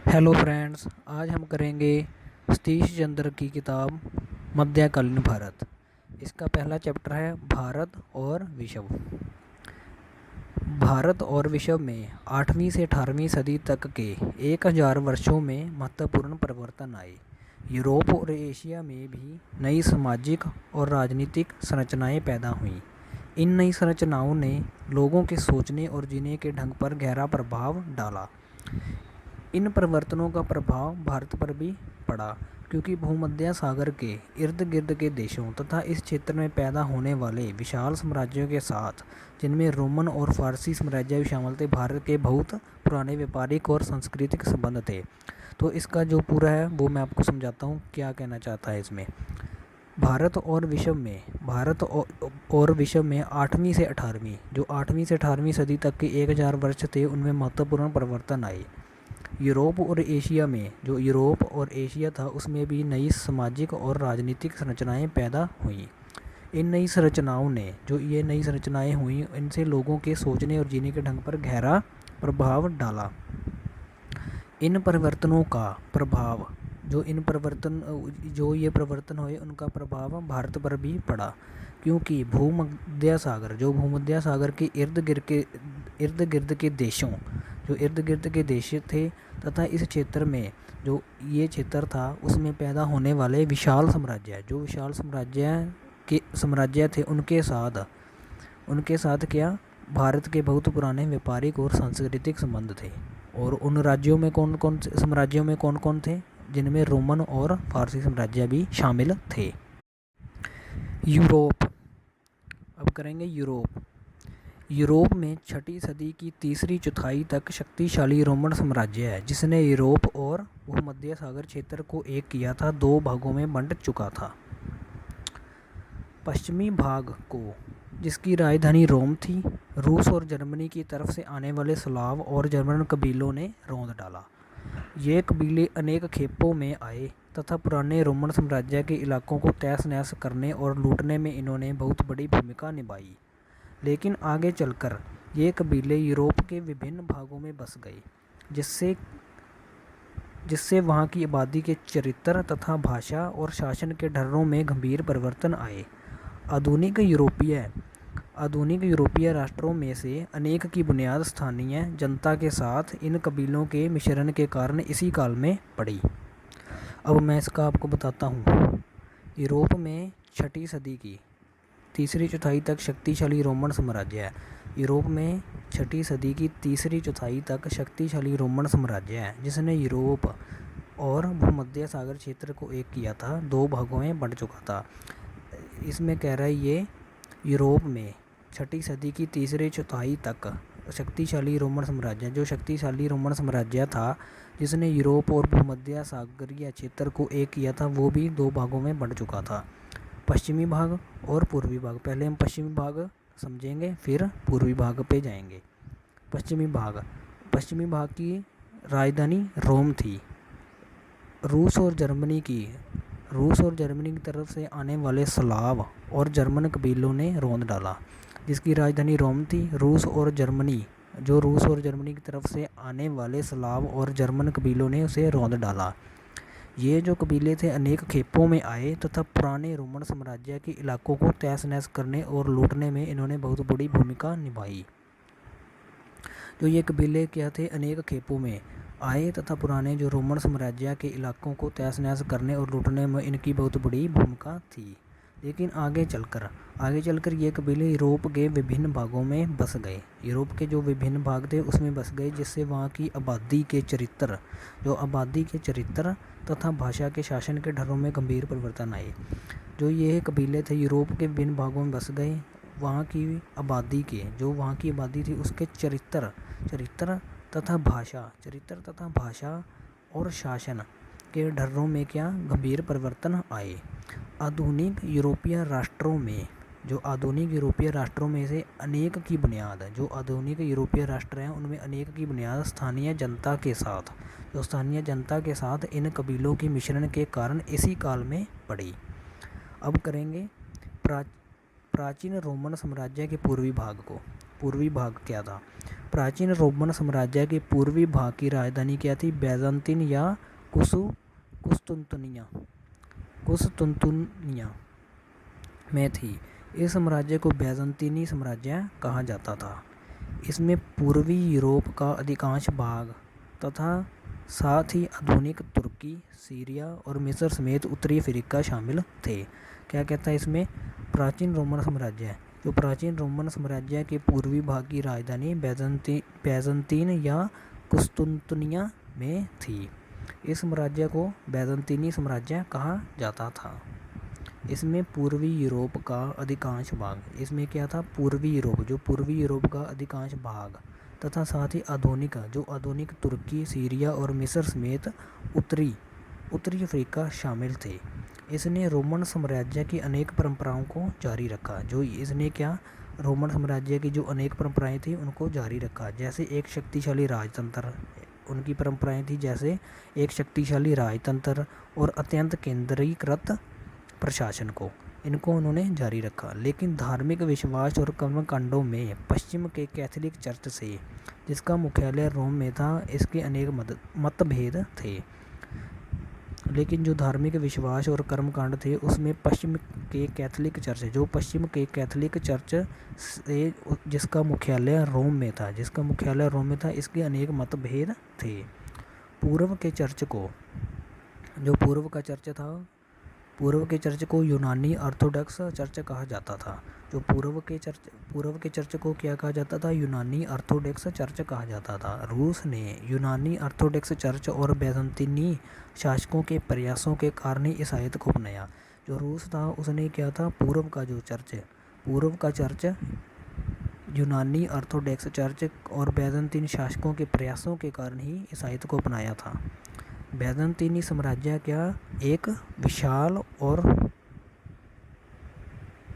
Hello friends, आज हम करेंगे सतीश चंद्र की किताब मध्यकालीन भारत। इसका पहला चैप्टर है भारत और विश्व। भारत और विश्व में 8वीं से 18वीं सदी तक के 1000 वर्षों में महत्वपूर्ण परिवर्तन आए। यूरोप और एशिया में भी नई सामाजिक और राजनीतिक संरचनाएं पैदा हुईं। इन नई संरचनाओं ने लोगों के सोचने और जीने के ढंग पर गहरा प्रभाव डाला। इन परिवर्तनों का प्रभाव भारत पर भी पड़ा, क्योंकि भूमध्य सागर के इर्द गिर्द के देशों तथा इस क्षेत्र में पैदा होने वाले विशाल साम्राज्यों के साथ, जिनमें रोमन और फारसी साम्राज्य भी शामिल थे, भारत के बहुत पुराने व्यापारिक और सांस्कृतिक संबंध थे। तो इसका जो पूरा है वो मैं आपको समझाता हूँ क्या कहना चाहता है इसमें। भारत और विश्व में 8वीं से 18वीं सदी तक के 1000 वर्ष थे, उनमें महत्वपूर्ण परिवर्तन आए। यूरोप और एशिया था, उसमें भी नई सामाजिक और राजनीतिक संरचनाएं पैदा हुईं। इन नई संरचनाएं हुई, इनसे लोगों के सोचने और जीने के ढंग पर गहरा प्रभाव डाला। इन परिवर्तनों का प्रभाव जो ये परिवर्तन हुए, उनका प्रभाव भारत पर भी पड़ा, क्योंकि भूमध्य सागर के इर्द गिर्द के देश थे तथा इस क्षेत्र में जो ये क्षेत्र था उसमें पैदा होने वाले विशाल साम्राज्य थे, उनके साथ क्या भारत के बहुत पुराने व्यापारिक और सांस्कृतिक संबंध थे। और उन राज्यों में कौन कौन थे, जिनमें रोमन और फारसी साम्राज्य भी शामिल थे। यूरोप। अब करेंगे यूरोप में 6ठी सदी की तीसरी चौथाई तक शक्तिशाली रोमन साम्राज्य है, जिसने यूरोप और भूमध्य सागर क्षेत्र को एक किया था, 2 भागों में बंट चुका था। पश्चिमी भाग को, जिसकी राजधानी रोम थी, रूस और जर्मनी की तरफ से आने वाले स्लाव और जर्मन कबीलों ने रौंद डाला। ये कबीले अनेक खेपों में आए तथा पुराने रोमन साम्राज्य के इलाकों को तहस नहस करने और लूटने में इन्होंने बहुत बड़ी भूमिका निभाई। लेकिन आगे चलकर ये कबीले यूरोप के विभिन्न भागों में बस गए, जिससे वहाँ की आबादी के चरित्र तथा भाषा और शासन के ढर्रों में गंभीर परिवर्तन आए। आधुनिक यूरोपीय राष्ट्रों में से अनेक की बुनियाद स्थानीय जनता के साथ इन कबीलों के मिश्रण के कारण इसी काल में पड़ी। अब मैं इसका आपको बताता हूँ। यूरोप में 6ठी सदी की तीसरी चौथाई तक शक्तिशाली रोमन साम्राज्य है। यूरोप में 6ठी सदी की तीसरी चौथाई तक शक्तिशाली रोमन साम्राज्य है, जिसने यूरोप और भूमध्य सागर क्षेत्र को एक किया था, 2 भागों में बंट चुका था। इसमें कह रहा है ये यूरोप में 6ठी सदी की तीसरी चौथाई तक शक्तिशाली रोमन साम्राज्य था, जिसने यूरोप और भूमध्य सागरीय क्षेत्र को एक किया था, वो भी 2 भागों में बंट चुका था, पश्चिमी भाग और पूर्वी भाग। पहले हम पश्चिमी भाग समझेंगे, फिर पूर्वी भाग पे जाएंगे। पश्चिमी भाग की राजधानी रोम थी। रूस और जर्मनी की तरफ से आने वाले स्लाव और जर्मन कबीलों ने रौंद डाला, जिसकी राजधानी रोम थी। रूस और जर्मनी की तरफ से आने वाले स्लाव और जर्मन कबीलों ने उसे रौंद डाला। ये जो कबीले थे अनेक खेपों में आए तथा पुराने रोमन साम्राज्य के इलाकों को तहस नहस करने और लूटने में इन्होंने बहुत बड़ी भूमिका निभाई। जो ये कबीले क्या थे, अनेक खेपों में आए तथा पुराने जो रोमन साम्राज्य के इलाकों को तहस नहस करने और लूटने में इनकी बहुत बड़ी भूमिका थी। लेकिन आगे चलकर ये कबीले यूरोप के विभिन्न भागों में बस गए। यूरोप के जो विभिन्न भाग थे उसमें बस गए, जिससे वहाँ की आबादी के चरित्र तथा भाषा के शासन के ढर्रों में गंभीर परिवर्तन आए। जो ये कबीले थे यूरोप के विभिन्न भागों में बस गए, वहाँ की आबादी थी उसके चरित्र तथा भाषा और शासन के ढर्रों में क्या गंभीर परिवर्तन आए। आधुनिक यूरोपीय राष्ट्रों में से अनेक की बुनियाद उनमें अनेक की बुनियाद स्थानीय जनता के साथ इन कबीलों के मिश्रण के कारण इसी काल में पड़ी। अब करेंगे प्राचीन रोमन साम्राज्य के पूर्वी भाग को। पूर्वी भाग क्या था? प्राचीन रोमन साम्राज्य के पूर्वी भाग की राजधानी क्या थी? बैजंतीन या कुस्तुंतुनिया में थी। इस साम्राज्य को बैजंतीनी साम्राज्य कहा जाता था। इसमें पूर्वी यूरोप का अधिकांश भाग तथा साथ ही आधुनिक तुर्की, सीरिया और मिस्र समेत उत्तरी अफ्रीका शामिल थे। क्या कहता है इसमें? प्राचीन रोमन साम्राज्य, जो प्राचीन रोमन साम्राज्य के पूर्वी भाग की राजधानी बैजंतीन या कुस्तुंतुनिया में थी। इस साम्राज्य को बैजंतीनी साम्राज्य कहा जाता था। इसमें पूर्वी यूरोप का अधिकांश भाग, इसमें क्या था? पूर्वी यूरोप, जो पूर्वी यूरोप का अधिकांश भाग तथा साथ ही आधुनिक तुर्की, सीरिया और मिस्र समेत उत्तरी अफ्रीका शामिल थे। इसने रोमन साम्राज्य की अनेक परंपराओं को जारी रखा। जो इसने क्या? रोमन साम्राज्य की जो अनेक परंपराएं थी उनको जारी रखा। जैसे एक शक्तिशाली राजतंत्र, उनकी परंपराएं थी जैसे एक शक्तिशाली राजतंत्र और अत्यंत केंद्रीकृत प्रशासन को, इनको उन्होंने जारी रखा। लेकिन धार्मिक विश्वास और कर्मकांडों में पश्चिम के कैथोलिक चर्च से, जिसका मुख्यालय रोम में था, इसके अनेक मतभेद थे। लेकिन जो धार्मिक विश्वास और कर्मकांड थे उसमें पश्चिम के कैथोलिक चर्च, जो पश्चिम के कैथोलिक चर्च से, जिसका मुख्यालय रोम में था, इसके अनेक मतभेद थे। पूर्व के चर्च को, जो पूर्व के चर्च को यूनानी ऑर्थोडॉक्स चर्च कहा जाता था। जो पूर्व के चर्च को क्या कहा जाता था? यूनानी ऑर्थोडॉक्स चर्च कहा जाता था। रूस ने यूनानी ऑर्थोडॉक्स चर्च और बैजंतीनी शासकों के प्रयासों के कारण ही ईसाईयत को अपनाया। जो रूस था उसने क्या था? पूर्व का चर्च यूनानी ऑर्थोडॉक्स चर्च और बैजंतीन शासकों के प्रयासों के कारण ही ईसाईयत को अपनाया था। बैजंतीनी साम्राज्य क्या? एक विशाल और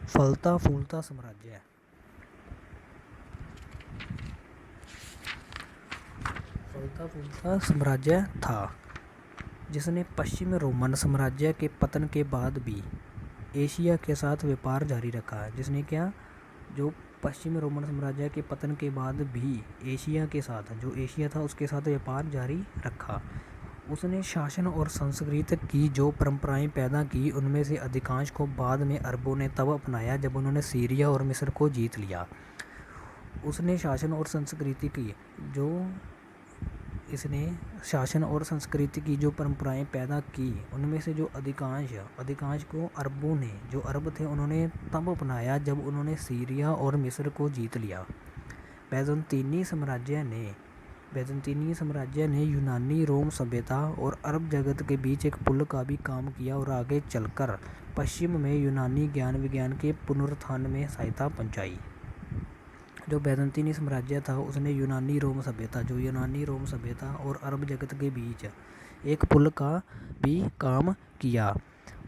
फलता फूलता साम्राज्य था, जिसने पश्चिम रोमन साम्राज्य के पतन के बाद भी एशिया के साथ व्यापार जारी रखा। जिसने क्या? जो पश्चिम रोमन साम्राज्य के पतन के बाद भी एशिया के साथ, जो एशिया था उसके साथ व्यापार जारी रखा। उसने शासन और संस्कृति की जो परंपराएं पैदा की, उनमें से अधिकांश को बाद में अरबों ने तब अपनाया जब उन्होंने सीरिया और मिस्र को जीत लिया। इसने शासन और संस्कृति की जो परंपराएं पैदा की, उनमें से जो अधिकांश को अरब थे उन्होंने तब अपनाया जब उन्होंने सीरिया और मिस्र को जीत लिया। बैजंतीनी साम्राज्य ने यूनानी रोम सभ्यता और अरब जगत के बीच एक पुल का भी काम किया और आगे चलकर पश्चिम में यूनानी ज्ञान विज्ञान के पुनरुत्थान में सहायता पहुंचाई। जो बैजंतीनी साम्राज्य था उसने यूनानी रोम सभ्यता और अरब जगत के बीच एक पुल का भी काम किया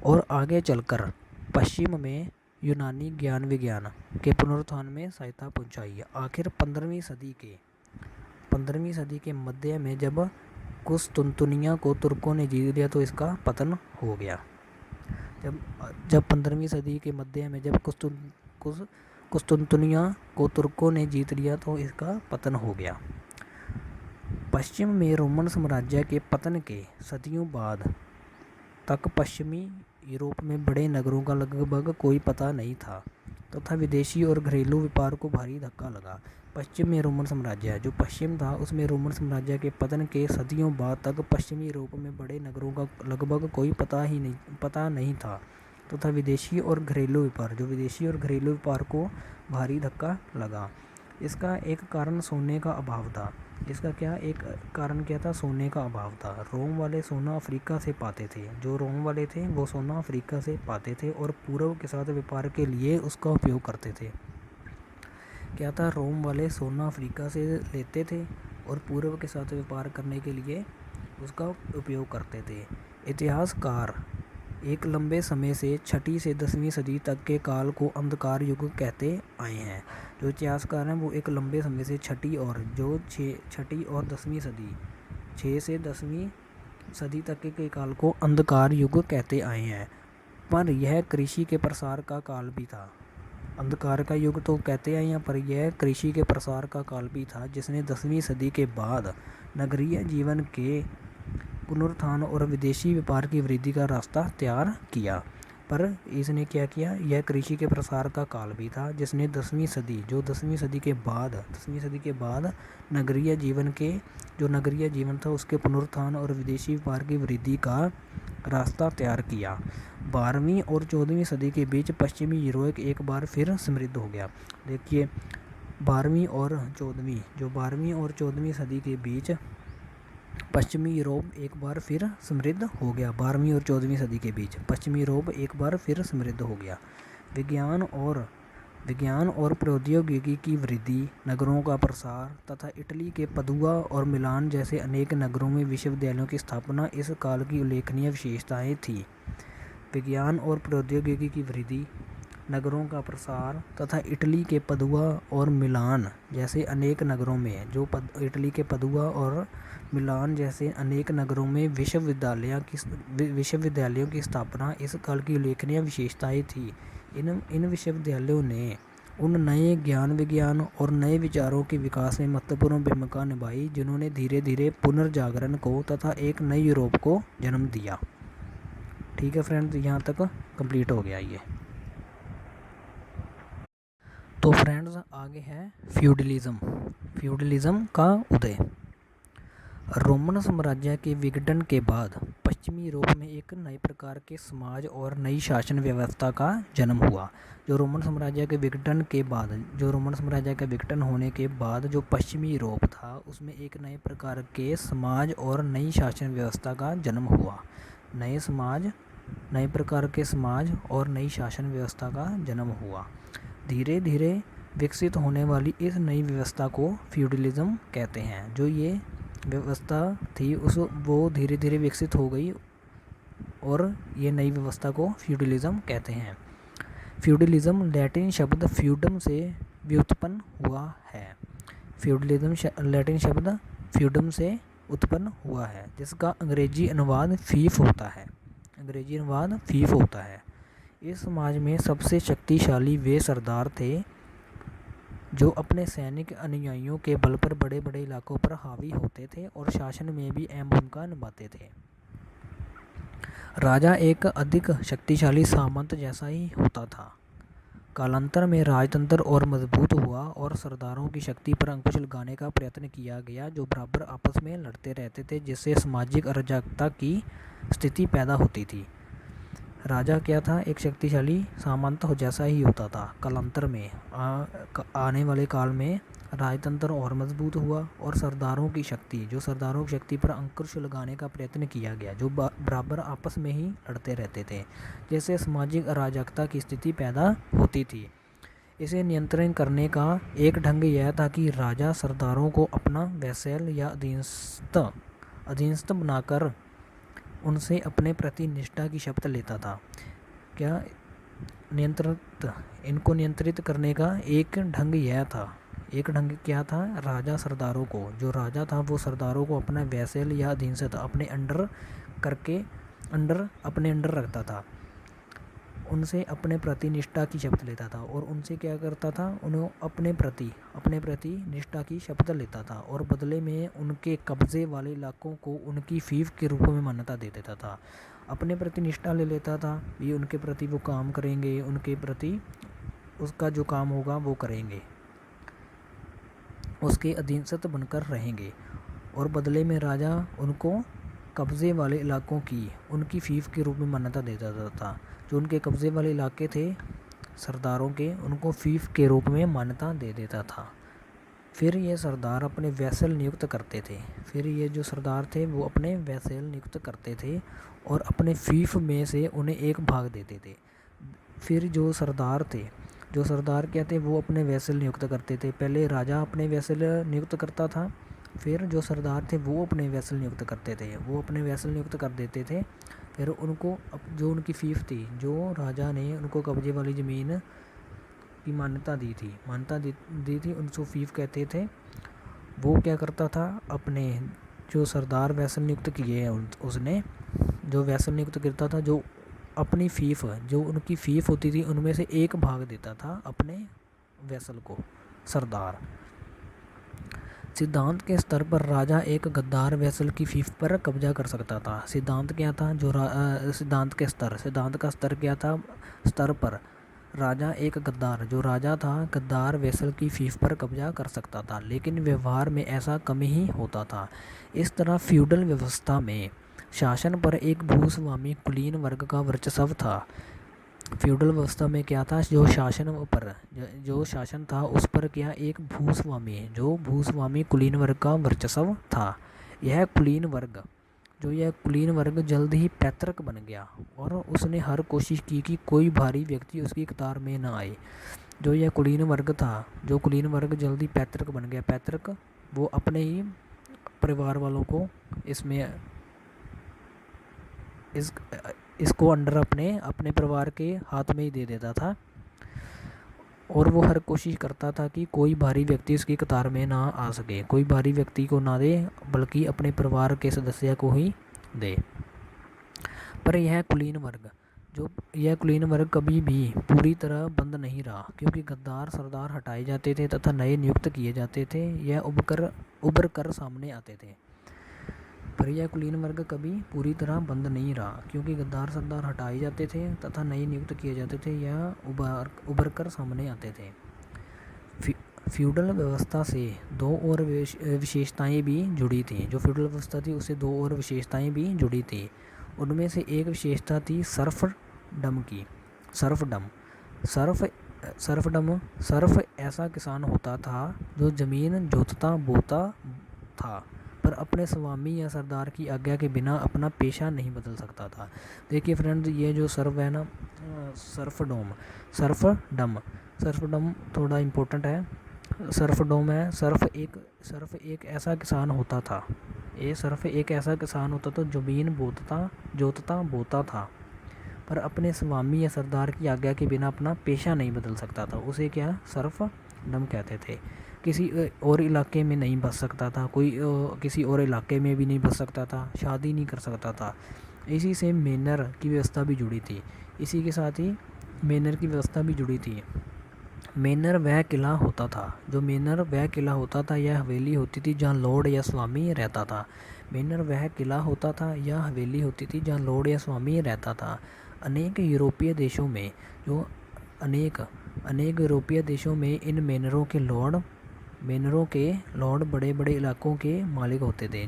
और आगे चलकर पश्चिम में यूनानी ज्ञान विज्ञान के पुनरुत्थान में सहायता पहुंचाई। आखिर 15वीं सदी के मध्य में जब कुस्तुंतुनिया को तुर्कों ने जीत लिया तो इसका पतन हो गया। जब 15वीं सदी के मध्य में जब कुस्तुंतुनिया को तुर्कों ने जीत लिया तो इसका पतन हो गया। पश्चिम में रोमन साम्राज्य के पतन के सदियों बाद तक पश्चिमी यूरोप में बड़े नगरों का लगभग कोई पता नहीं था तथा विदेशी और घरेलू व्यापार को भारी धक्का लगा। पश्चिम में रोमन साम्राज्य, जो पश्चिम था उसमें रोमन साम्राज्य के पतन के सदियों बाद तक पश्चिमी यूरोप में बड़े नगरों का लगभग कोई पता नहीं था तथा विदेशी और घरेलू व्यापार को भारी धक्का लगा। इसका एक कारण सोने का अभाव था। सोने का अभाव था। रोम वाले सोना अफ्रीका से पाते थे। जो रोम वाले थे वो सोना अफ्रीका से पाते थे और पूर्व के साथ व्यापार के लिए उसका उपयोग करते थे। क्या था? रोम वाले सोना अफ्रीका से लेते थे और पूर्व के साथ व्यापार करने के लिए उसका उपयोग करते थे। इतिहासकार एक लंबे समय से 6वीं से 10वीं सदी तक के काल को अंधकार युग कहते आए हैं। जो इतिहासकार हैं वो एक लंबे समय से 6वीं और 10वीं सदी, 6 से 10वीं सदी तक के काल को अंधकार युग कहते आए हैं। पर यह कृषि के प्रसार का काल भी था। अंधकार का युग तो कहते हैं यहाँ पर, यह कृषि के प्रसार का काल भी था, जिसने 10वीं सदी के बाद नगरीय जीवन के पुनरुत्थान और विदेशी व्यापार की वृद्धि का रास्ता तैयार किया। पर इसने क्या किया, यह कृषि के प्रसार का काल भी था, जिसने 10वीं सदी के बाद नगरीय जीवन था उसके पुनरुत्थान और विदेशी व्यापार की वृद्धि का रास्ता तैयार किया। 12वीं और 14वीं सदी के बीच पश्चिमी यूरोप एक बार फिर समृद्ध हो गया। देखिए 12वीं और 14वीं सदी के बीच पश्चिमी यूरोप एक बार फिर समृद्ध हो गया। 12वीं और 14वीं सदी के बीच पश्चिमी यूरोप एक बार फिर समृद्ध हो गया। विज्ञान और प्रौद्योगिकी की वृद्धि, नगरों का प्रसार तथा इटली के पदुआ और मिलान जैसे अनेक नगरों में विश्वविद्यालयों की स्थापना इस काल की उल्लेखनीय विशेषताएं थीं। विज्ञान और प्रौद्योगिकी की वृद्धि, नगरों का प्रसार तथा इटली के पदुआ और मिलान जैसे अनेक नगरों में इटली के पदुआ और मिलान जैसे अनेक नगरों में विश्वविद्यालयों की स्थापना इस काल की उल्लेखनीय विशेषताएं थी। इन विश्वविद्यालयों ने उन नए विज्ञान और नए विचारों के विकास में महत्वपूर्ण भूमिका निभाई, जिन्होंने धीरे धीरे पुनर्जागरण को तथा एक नए यूरोप को जन्म दिया। ठीक है फ्रेंड्स, यहाँ तक कंप्लीट हो गया ये। तो फ्रेंड्स आगे है फ्यूडलिज्म का उदय। रोमन साम्राज्य के विघटन के बाद पश्चिमी यूरोप में एक नए प्रकार के समाज और नई शासन व्यवस्था का जन्म हुआ। जो रोमन साम्राज्य के विघटन होने के बाद जो पश्चिमी यूरोप था, उसमें एक नए प्रकार के समाज और नई शासन व्यवस्था का जन्म हुआ। नए प्रकार के समाज और नई शासन व्यवस्था का जन्म हुआ। धीरे धीरे विकसित होने वाली इस नई व्यवस्था को फ्यूडलिज्म कहते हैं। जो ये व्यवस्था थी वो धीरे धीरे विकसित हो गई और ये नई व्यवस्था को फ्यूडलिज्म कहते हैं। फ्यूडलिज्म लैटिन शब्द फ्यूडम से व्युत्पन्न हुआ है। फ्यूडलिज्म लैटिन शब्द फ्यूडम से उत्पन्न हुआ है, जिसका अंग्रेजी अनुवाद फीफ होता है। इस समाज में सबसे शक्तिशाली वे सरदार थे जो अपने सैनिक अनुयायियों के बल पर बड़े बड़े इलाकों पर हावी होते थे और शासन में भी अहम भूमिका निभाते थे। राजा एक अधिक शक्तिशाली सामंत जैसा ही होता था। कालांतर में राजतंत्र और मजबूत हुआ और सरदारों की शक्ति पर अंकुश लगाने का प्रयत्न किया गया, जो बराबर आपस में लड़ते रहते थे, जिससे सामाजिक अराजकता की स्थिति पैदा होती थी। राजा क्या था, एक शक्तिशाली सामंत जैसा ही होता था। कालांतर में आने वाले काल में राजतंत्र और मजबूत हुआ और सरदारों की शक्ति पर अंकुश लगाने का प्रयत्न किया गया, जो बराबर आपस में ही लड़ते रहते थे, जैसे सामाजिक अराजकता की स्थिति पैदा होती थी। इसे नियंत्रण करने का एक ढंग यह था कि राजा सरदारों को अपना वैसल या अधीनस्थ बनाकर उनसे अपने प्रति निष्ठा की शपथ लेता था। इनको नियंत्रित करने का एक ढंग क्या था, राजा सरदारों को, जो राजा था वो सरदारों को अपना वैसल या अधीनस्थ अपने अंडर रखता था, उनसे अपने प्रति निष्ठा की शपथ लेता था और उनसे क्या करता था, उन्हें अपने प्रति निष्ठा की शपथ लेता था और बदले में उनके कब्जे वाले इलाकों को उनकी फीफ के रूप में मान्यता दे देता था। अपने प्रति निष्ठा ले लेता था, ये उनके प्रति वो काम करेंगे, उनके प्रति उसका जो काम होगा वो करेंगे, उसके अधीनस्थ बनकर रहेंगे और बदले में राजा उनको कब्जे वाले इलाकों की उनकी फीफ के रूप में मान्यता दे देता था। जो उनके कब्जे वाले इलाके थे सरदारों के, उनको फीफ के रूप में मान्यता दे देता था। फिर ये सरदार अपने वैसल नियुक्त करते थे और अपने फीफ में से उन्हें एक भाग देते थे। फिर जो सरदार क्या थे, वो अपने वैसल नियुक्त करते थे। पहले राजा अपने वैसल नियुक्त करता था, फिर जो सरदार थे वो अपने वैसल नियुक्त करते थे, वो अपने वैसल नियुक्त कर देते थे। फिर उनको जो उनकी फीफ थी, जो राजा ने उनको कब्जे वाली ज़मीन की मान्यता दी थी, उनको फीफ कहते थे। वो क्या करता था, अपने जो सरदार वैसल नियुक्त किए हैं उसने जो वैसल नियुक्त करता था, जो अपनी फीफ, जो उनकी फीफ होती थी उनमें से एक भाग देता था अपने वैसल को, सरदार। सिद्धांत के स्तर पर राजा एक गद्दार वैसल की फीफ पर कब्जा कर सकता था। सिद्धांत क्या था, जो सिद्धांत का स्तर क्या था, स्तर पर राजा एक गद्दार, जो राजा था, गद्दार वैसल की फीफ पर कब्जा कर सकता था, लेकिन व्यवहार में ऐसा कम ही होता था। इस तरह फ्यूडल व्यवस्था में शासन पर एक भूस्वामी कुलीन वर्ग का वर्चस्व था। फ्यूडल व्यवस्था में क्या था, जो शासन था उस पर क्या, एक भूस्वामी, जो भूस्वामी कुलीन वर्ग का वर्चस्व था। यह कुलीन वर्ग जल्द ही पैतृक बन गया और उसने हर कोशिश की कि कोई भारी व्यक्ति उसकी कतार में न आए। जो यह कुलीन वर्ग जल्द ही पैतृक बन गया। पैतृक वो अपने ही परिवार वालों को इसको अंडर अपने परिवार के हाथ में ही दे देता था और वो हर कोशिश करता था कि कोई भारी व्यक्ति उसकी कतार में ना आ सके, कोई भारी व्यक्ति को ना दे, बल्कि अपने परिवार के सदस्य को ही दे। पर यह कुलीन वर्ग कभी भी पूरी तरह बंद नहीं रहा, क्योंकि गद्दार सरदार हटाए जाते थे तथा नए नियुक्त किए जाते थे। यह उभर कर सामने आते थे। पर यह कुलीन वर्ग कभी पूरी तरह बंद नहीं रहा, क्योंकि गद्दार सरदार हटाए जाते थे तथा नए नियुक्त किए जाते थे। यह उभर कर सामने आते थे। फ्यूडल व्यवस्था से दो और विशेषताएं भी जुड़ी थी। जो फ्यूडल व्यवस्था थी उससे दो और विशेषताएं भी जुड़ी थी। उनमें से एक विशेषता थी सर्फडम की। सर्फ ऐसा किसान होता था जो जमीन जोतता बोता था, पर अपने स्वामी या सरदार की आज्ञा के बिना अपना पेशा नहीं बदल सकता था। देखिए फ्रेंड्स, ये जो सर्फ है ना, सर्फडम थोड़ा इम्पोर्टेंट है। सर्फडोम है, सर्फ एक ऐसा किसान होता था, जमीन जोतता बोता था, पर अपने स्वामी या सरदार की आज्ञा के बिना अपना पेशा नहीं बदल सकता था। उसे क्या सर्फडम कहते थे। किसी और इलाके में नहीं बस सकता था, किसी और इलाके में भी नहीं बस सकता था, शादी नहीं कर सकता था। इसी से मेनर की व्यवस्था भी जुड़ी थी। मेनर वह किला होता था या हवेली होती थी जहाँ लॉर्ड या स्वामी रहता था। अनेक यूरोपीय देशों में इन मेनरों के लॉर्ड बड़े बड़े इलाकों के मालिक होते थे।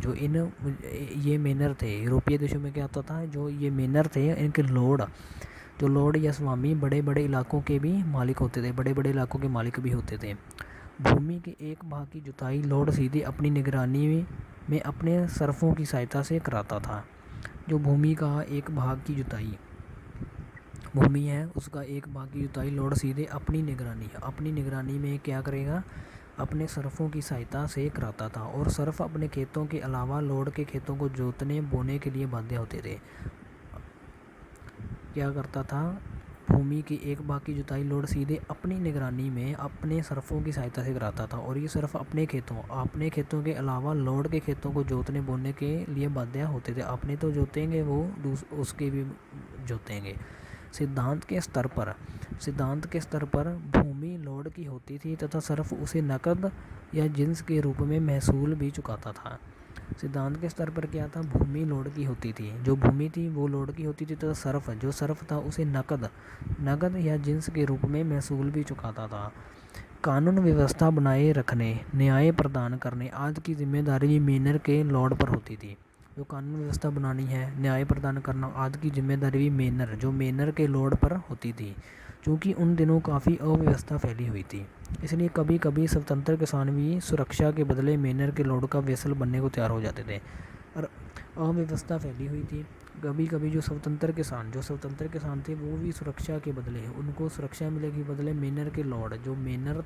ये मेनर थे यूरोपीय देशों में, क्या होता था, जो ये मेनर थे इनके लॉर्ड या स्वामी बड़े बड़े इलाकों के भी मालिक होते थे, बड़े बड़े इलाकों के मालिक भी होते थे। भूमि के एक भाग की जुताई लॉर्ड सीधे अपनी निगरानी में अपने सरफों की सहायता से कराता था। जो भूमि है उसका एक भाग की जुताई लॉर्ड सीधे अपनी निगरानी में क्या करेगा, अपने सरफों की सहायता से कराता था। और सरफ अपने खेतों के अलावा लॉर्ड के खेतों को जोतने बोने के लिए बाध्य होते थे। क्या करता था, भूमि की एक भाग की जुताई लॉर्ड सीधे अपनी निगरानी में अपने सरफों की सहायता से कराता था, और ये सरफ अपने खेतों के अलावा लॉर्ड के खेतों को जोतने बोने के लिए बाध्य होते थे। अपने तो जोतेंगे, वो उसके भी जोतेंगे। सिद्धांत के स्तर पर भूमि लॉर्ड की होती थी तथा सरफ उसे नकद या जिन्स के रूप में महसूल भी चुकाता था। सिद्धांत के स्तर पर क्या था, भूमि लॉर्ड की होती थी, जो भूमि थी वो लॉर्ड की होती थी, तथा सरफ था उसे नकद या जिन्स के रूप में महसूल भी चुकाता था। कानून व्यवस्था बनाए रखने, न्याय प्रदान करने आदि की जिम्मेदारी मेनर के लॉर्ड पर होती थी। जो कानून व्यवस्था बनानी है, न्याय प्रदान करना आदि की जिम्मेदारी भी मेनर के लॉर्ड पर होती थी। क्योंकि उन दिनों काफ़ी अव्यवस्था फैली हुई थी, इसलिए कभी कभी स्वतंत्र किसान भी सुरक्षा के बदले मेनर के लॉर्ड का वेसल बनने को तैयार हो जाते थे। और अव्यवस्था फैली हुई थी, कभी कभी जो स्वतंत्र किसान थे वो भी सुरक्षा के बदले, उनको सुरक्षा मिलेगी बदले मेनर के लॉर्ड, जो मेनर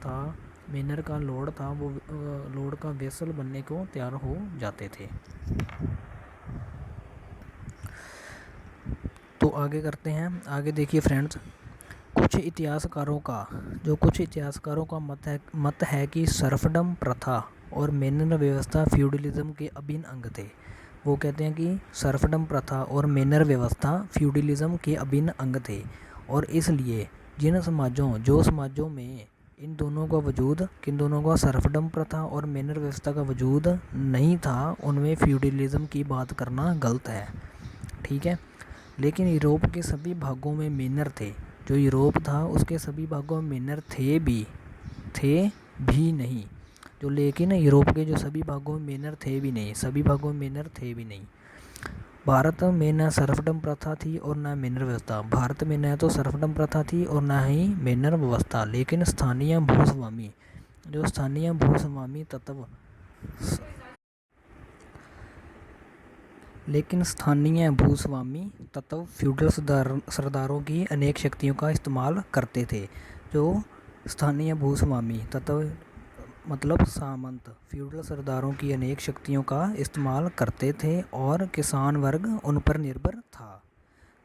का लॉर्ड था, वो लॉर्ड का वेसल बनने को तैयार हो जाते थे। तो आगे करते हैं, आगे देखिए फ्रेंड्स, कुछ इतिहासकारों का मत है कि सर्फडम प्रथा और मेनर व्यवस्था फ्यूडलिज्म के अभिन्न अंग थे। वो कहते हैं कि सर्फडम प्रथा और मेनर व्यवस्था फ्यूडलिज्म के अभिन्न अंग थे, और इसलिए जिन समाजों में इन दोनों का वजूद, किन दोनों का, सर्फडम प्रथा और मेनर व्यवस्था का वजूद नहीं था, उनमें फ्यूडलिज्म की बात करना गलत है। ठीक है। लेकिन यूरोप के सभी भागों में मेनर थे। जो यूरोप था उसके सभी भागों में मेनर थे भी नहीं। लेकिन यूरोप के जो सभी भागों में मेनर थे भी नहीं। भारत में न सर्फडम प्रथा थी और न मेनर व्यवस्था। भारत में न तो सर्फडम प्रथा थी और न ही मेनर व्यवस्था। लेकिन स्थानीय भूस्वामी तत्व फ्यूडल सरदारों की अनेक शक्तियों का इस्तेमाल करते थे। जो स्थानीय भूस्वामी तत्व मतलब सामंत फ्यूडल सरदारों की अनेक शक्तियों का इस्तेमाल करते थे और किसान वर्ग उन पर निर्भर था।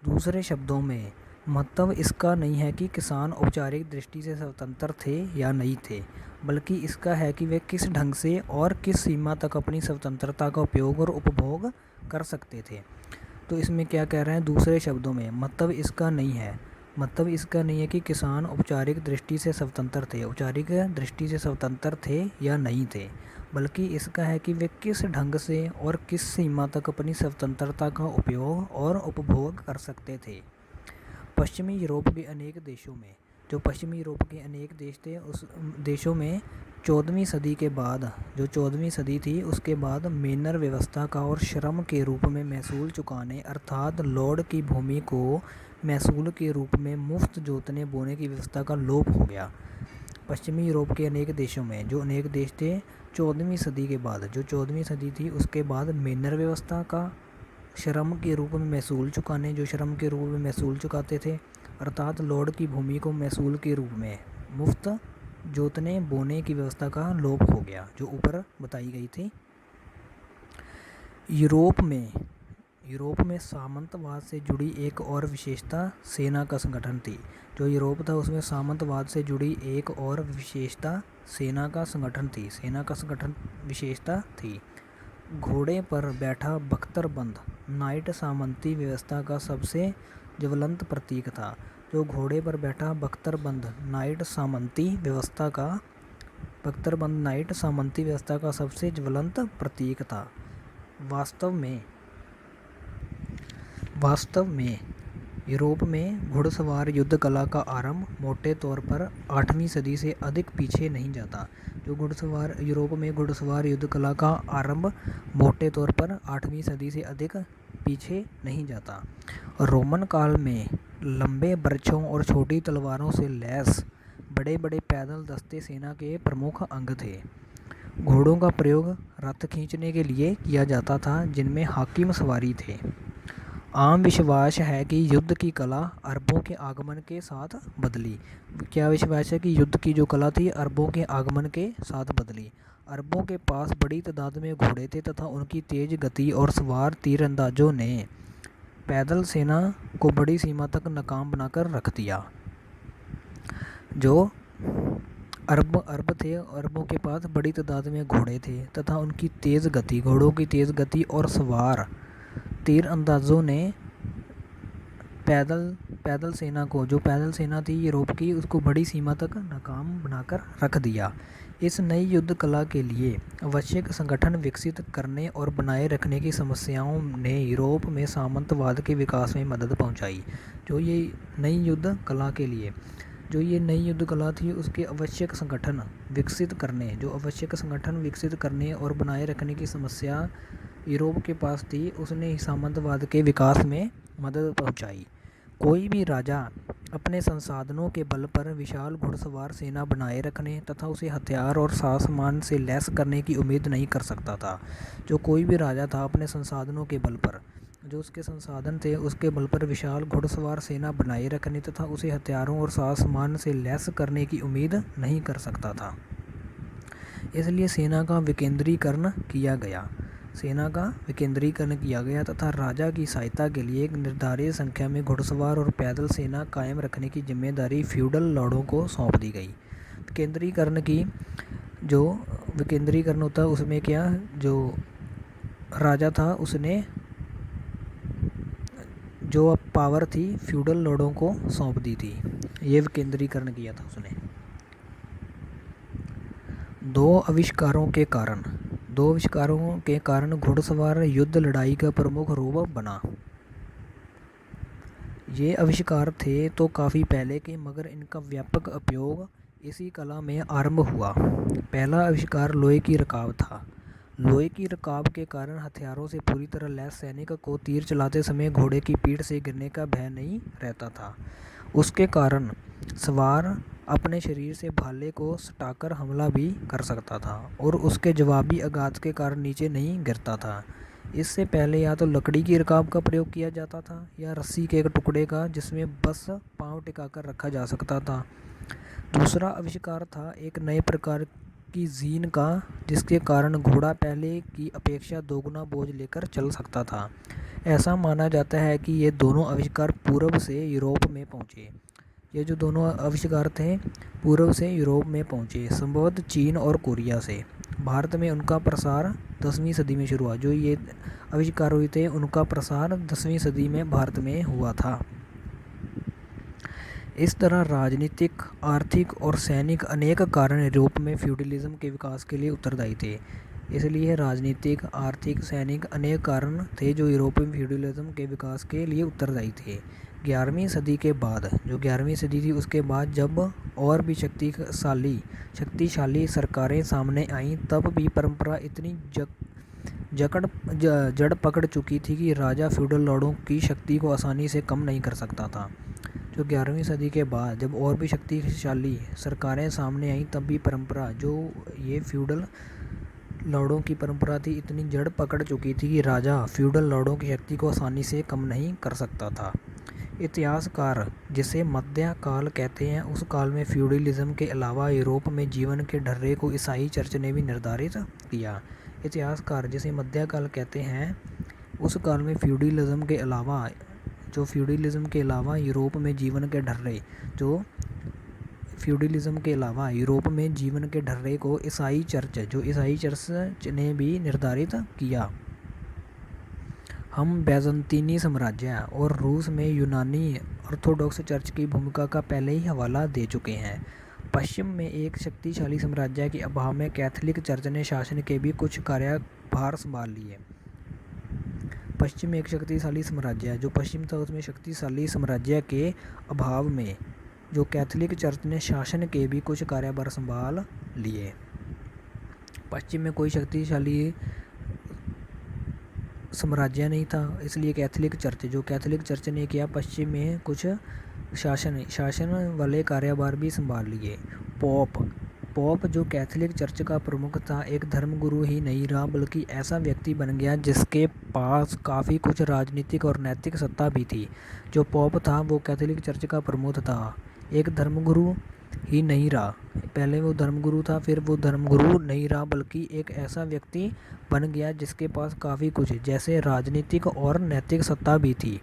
दूसरे शब्दों में महत्व इसका नहीं है कि किसान औपचारिक दृष्टि से स्वतंत्र थे या नहीं थे, बल्कि इसका है कि वे किस ढंग से और किस सीमा तक अपनी स्वतंत्रता का उपयोग और उपभोग कर सकते थे। तो इसमें क्या कह रहे हैं, दूसरे शब्दों में महत्व इसका नहीं है कि किसान औपचारिक दृष्टि से स्वतंत्र थे या नहीं थे, बल्कि इसका है कि वे किस ढंग से और किस सीमा तक अपनी स्वतंत्रता का उपयोग और उपभोग कर सकते थे। पश्चिमी यूरोप के अनेक देशों थे, उस देशों में 14वीं सदी के बाद, जो 14वीं सदी थी उसके बाद मेनर व्यवस्था का और श्रम के रूप में महसूल चुकाने अर्थात लॉर्ड की भूमि को महसूल के रूप में मुफ्त जोतने बोने की व्यवस्था का लोप हो गया। पश्चिमी यूरोप के अनेक देशों में, जो अनेक देश थे 14वीं सदी के बाद, जो 14वीं सदी थी उसके बाद मेनर व्यवस्था का श्रम के रूप में महसूल चुकाते थे अर्थात लॉर्ड की भूमि को महसूल के रूप में मुफ्त जोतने बोने की व्यवस्था का लोप हो गया, जो ऊपर बताई गई थी। यूरोप में सामंतवाद से जुड़ी एक और विशेषता सेना का संगठन थी। जो यूरोप था उसमें सामंतवाद से जुड़ी एक और विशेषता सेना का संगठन विशेषता थी। घोड़े पर बैठा बख्तरबंद नाइट सामंती व्यवस्था का सबसे ज्वलंत प्रतीक था। जो घोड़े पर बैठा बख्तरबंद नाइट सामंती व्यवस्था का सबसे ज्वलंत प्रतीक था। वास्तव में यूरोप में घुड़सवार युद्ध कला का आरंभ मोटे तौर पर 8वीं सदी से अधिक पीछे नहीं जाता। यूरोप में घुड़सवार युद्ध कला का आरंभ मोटे तौर पर 8वीं सदी से अधिक पीछे नहीं जाता। रोमन काल में लंबे बर्छों और छोटी तलवारों से लैस बड़े बड़े पैदल दस्ते सेना के प्रमुख अंग थे। घोड़ों का प्रयोग रथ खींचने के लिए किया जाता था, जिनमें हाकिम सवारी थे। आम विश्वास है कि युद्ध की कला अरबों के आगमन के साथ बदली। क्या विश्वास है कि युद्ध की जो कला थी अरबों के आगमन के साथ बदली। अरबों के पास बड़ी तादाद में घोड़े थे तथा उनकी तेज गति और सवार तीरंदाजों ने पैदल सेना को बड़ी सीमा तक नाकाम बनाकर रख दिया। जो अरब थे, अरबों के पास बड़ी तादाद में घोड़े थे तथा उनकी घोड़ों की तेज़ गति और सवार तीरंदाजों ने पैदल सेना थी यूरोप की, उसको बड़ी सीमा तक नाकाम बनाकर रख दिया। इस नई युद्ध कला के लिए आवश्यक संगठन विकसित करने और बनाए रखने की समस्याओं ने यूरोप में सामंतवाद के विकास में मदद पहुंचाई। जो ये नई युद्ध कला थी उसके आवश्यक संगठन विकसित करने और बनाए रखने की समस्या यूरोप के पास थी, उसने सामंतवाद के विकास में मदद पहुंचाई। कोई भी राजा अपने संसाधनों के बल पर विशाल घुड़सवार सेना बनाए रखने तथा उसे हथियार और सामान से लैस करने की उम्मीद नहीं कर सकता था। जो कोई भी राजा था अपने संसाधनों के बल पर, जो उसके संसाधन थे उसके बल पर विशाल घुड़सवार सेना बनाए रखने तथा उसे हथियारों और सामान से लैस करने की उम्मीद नहीं कर सकता था। इसलिए सेना का विकेंद्रीकरण किया गया तथा राजा की सहायता के लिए एक निर्धारित संख्या में घुड़सवार और पैदल सेना कायम रखने की जिम्मेदारी फ्यूडल लॉर्डों को सौंप दी गई। विकेंद्रीकरण होता है उसमें क्या, जो राजा था उसने जो अब पावर थी फ्यूडल लॉर्डों को सौंप दी थी। ये विकेंद्रीकरण किया था उसने। दो आविष्कारों के कारण घुड़सवार युद्ध लड़ाई का प्रमुख रूप बना। ये आविष्कार थे तो काफ़ी पहले के, मगर इनका व्यापक उपयोग इसी कला में आरंभ हुआ। पहला आविष्कार लोहे की रकाब था। लोहे की रकाब के कारण हथियारों से पूरी तरह लैस सैनिक को तीर चलाते समय घोड़े की पीठ से गिरने का भय नहीं रहता था। उसके कारण सवार अपने शरीर से भाले को सटाकर हमला भी कर सकता था और उसके जवाबी आघात के कारण नीचे नहीं गिरता था। इससे पहले या तो लकड़ी की रकाब का प्रयोग किया जाता था या रस्सी के एक टुकड़े का, जिसमें बस पाँव टिकाकर रखा जा सकता था। दूसरा आविष्कार था एक नए प्रकार की जीन का, जिसके कारण घोड़ा पहले की अपेक्षा दोगुना बोझ लेकर चल सकता था। ऐसा माना जाता है कि ये दोनों आविष्कार पूर्व से यूरोप में पहुँचे। ये जो दोनों आविष्कार थे पूर्व से यूरोप में पहुँचे, संभवतः चीन और कोरिया से। भारत में उनका प्रसार 10वीं सदी में शुरू हुआ। जो ये आविष्कार हुए थे उनका प्रसार 10वीं सदी में भारत में हुआ था। इस तरह राजनीतिक, आर्थिक और सैनिक अनेक कारण यूरोप में फ्यूडलिज्म के विकास के लिए उत्तरदायी थे। इसलिए राजनीतिक, आर्थिक, सैनिक अनेक कारण थे जो यूरोप में फ्यूडलिज्म के विकास के लिए उत्तरदायी थे। 11वीं सदी के बाद, जो 11वीं सदी थी उसके बाद जब और भी शक्तिशाली सरकारें सामने आईं, तब भी परंपरा इतनी जड़ पकड़ चुकी थी कि राजा फ्यूडल लॉर्डों की शक्ति को आसानी से कम नहीं कर सकता था। जो 11वीं सदी के बाद जब और भी शक्तिशाली सरकारें सामने आईं, तब भी परंपरा, जो ये फ्यूडल लॉर्डों की परंपरा थी, इतनी जड़ पकड़ चुकी थी कि राजा फ्यूडल लॉर्डों की शक्ति को आसानी से कम नहीं कर सकता था। इतिहासकार जिसे मध्य काल कहते हैं, उस काल में फ्यूडलिज्म के अलावा यूरोप में जीवन के ढर्रे को ईसाई चर्च ने भी निर्धारित किया। इतिहासकार जिसे मध्य काल कहते हैं, उस काल में फ्यूडलिज्म के अलावा यूरोप में जीवन के ढर्रे को ईसाई चर्च ने भी निर्धारित किया। हम बैजंतीनी साम्राज्य और रूस में यूनानी ऑर्थोडॉक्स चर्च की भूमिका का पहले ही हवाला दे चुके हैं। पश्चिम में एक शक्तिशाली साम्राज्य के अभाव में कैथोलिक चर्च ने शासन के भी कुछ कार्यभार संभाल लिए। पश्चिम एक शक्तिशाली साम्राज्य, जो पश्चिम था उसमें शक्तिशाली साम्राज्य के अभाव में जो कैथोलिक चर्च ने शासन के भी कुछ कार्यभार संभाल लिए। पश्चिम में कोई शक्तिशाली साम्राज्य नहीं था, इसलिए कैथोलिक चर्च ने किया, पश्चिम में कुछ शासन वाले कार्यभार भी संभाल लिए। पोप जो कैथोलिक चर्च का प्रमुख था, एक धर्मगुरु ही नहीं रहा, बल्कि ऐसा व्यक्ति बन गया जिसके पास काफ़ी कुछ राजनीतिक और नैतिक सत्ता भी थी। जो पोप था वो कैथोलिक चर्च का प्रमुख था, एक धर्मगुरु ही नहीं रहा। पहले वो धर्मगुरु था, फिर वो धर्मगुरु नहीं रहा, बल्कि एक ऐसा व्यक्ति बन गया जिसके पास काफ़ी कुछ, जैसे राजनीतिक और नैतिक सत्ता भी थी।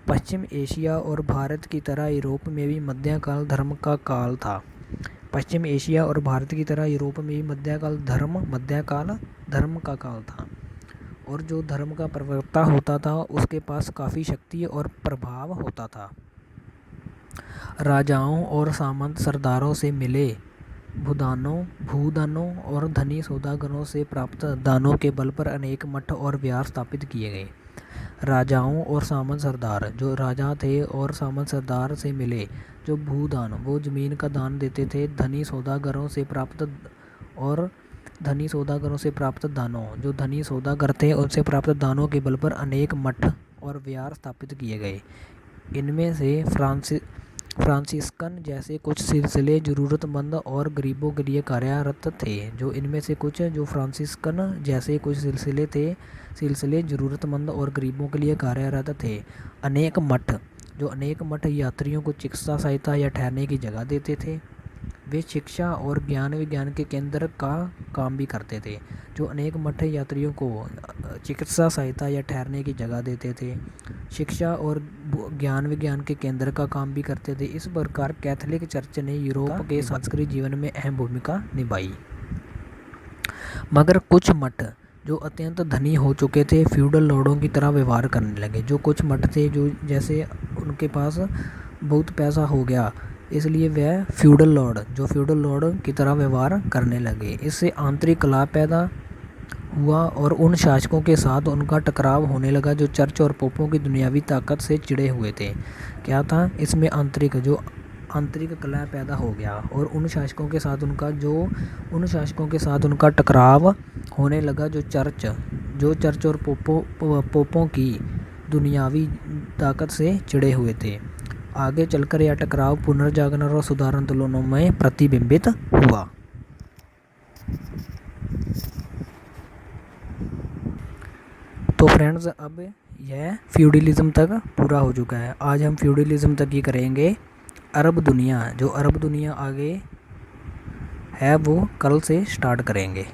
पश्चिम एशिया और भारत की तरह यूरोप में भी मध्यकाल धर्म का काल था। धर्म का काल था, और जो धर्म का प्रवक्ता होता था उसके पास काफ़ी शक्ति और प्रभाव होता था। राजाओं और सामंत सरदारों से मिले भूदानों और धनी सौदागरों से प्राप्त दानों के बल पर अनेक मठ और विहार स्थापित किए गए। राजाओं और सामंत सरदार, जो राजा थे और सामंत सरदार से मिले, जो भूदान, वो ज़मीन का दान देते थे, धनी सौदागरों से प्राप्त दानों, जो धनी सौदागर थे उनसे प्राप्त दानों के बल पर अनेक मठ और विहार स्थापित किए गए। इनमें से फ्रांसिस्कन जैसे कुछ सिलसिले ज़रूरतमंद और गरीबों के लिए कार्यरत थे। जो फ्रांसिस्कन जैसे कुछ सिलसिले ज़रूरतमंद और गरीबों के लिए कार्यरत थे। अनेक मठ यात्रियों को चिकित्सा सहायता या ठहरने की जगह देते थे। वे शिक्षा और ज्ञान विज्ञान के केंद्र का काम भी करते थे। जो अनेक मठ यात्रियों को चिकित्सा सहायता या ठहरने की जगह देते थे, शिक्षा और ज्ञान विज्ञान के केंद्र का काम भी करते थे। इस प्रकार कैथोलिक चर्च ने यूरोप के सांस्कृतिक जीवन में अहम भूमिका निभाई। मगर कुछ मठ जो अत्यंत धनी हो चुके थे फ्यूडल लॉर्डों की तरह व्यवहार करने लगे। जो कुछ मठ थे, जो जैसे उनके पास बहुत पैसा हो गया, इसलिए वह फ्यूडल लॉर्ड की तरह व्यवहार करने लगे। इससे आंतरिक कलह पैदा हुआ और उन शासकों के साथ उनका टकराव होने लगा जो चर्च और पोपों की दुनियावी ताकत से चिढ़े हुए थे। क्या था इसमें? आंतरिक कलह पैदा हो गया और उन शासकों के साथ उनका टकराव होने लगा जो चर्च और पोपों की दुनियावी ताकत से चिढ़े हुए थे। आगे चलकर यह टकराव पुनर्जागरण और सुधार आंदोलनों में प्रतिबिंबित हुआ। तो फ्रेंड्स, अब यह फ्यूडलिज्म तक पूरा हो चुका है। आज हम फ्यूडलिज्म तक ही करेंगे। अरब दुनिया आगे है वो कल से स्टार्ट करेंगे।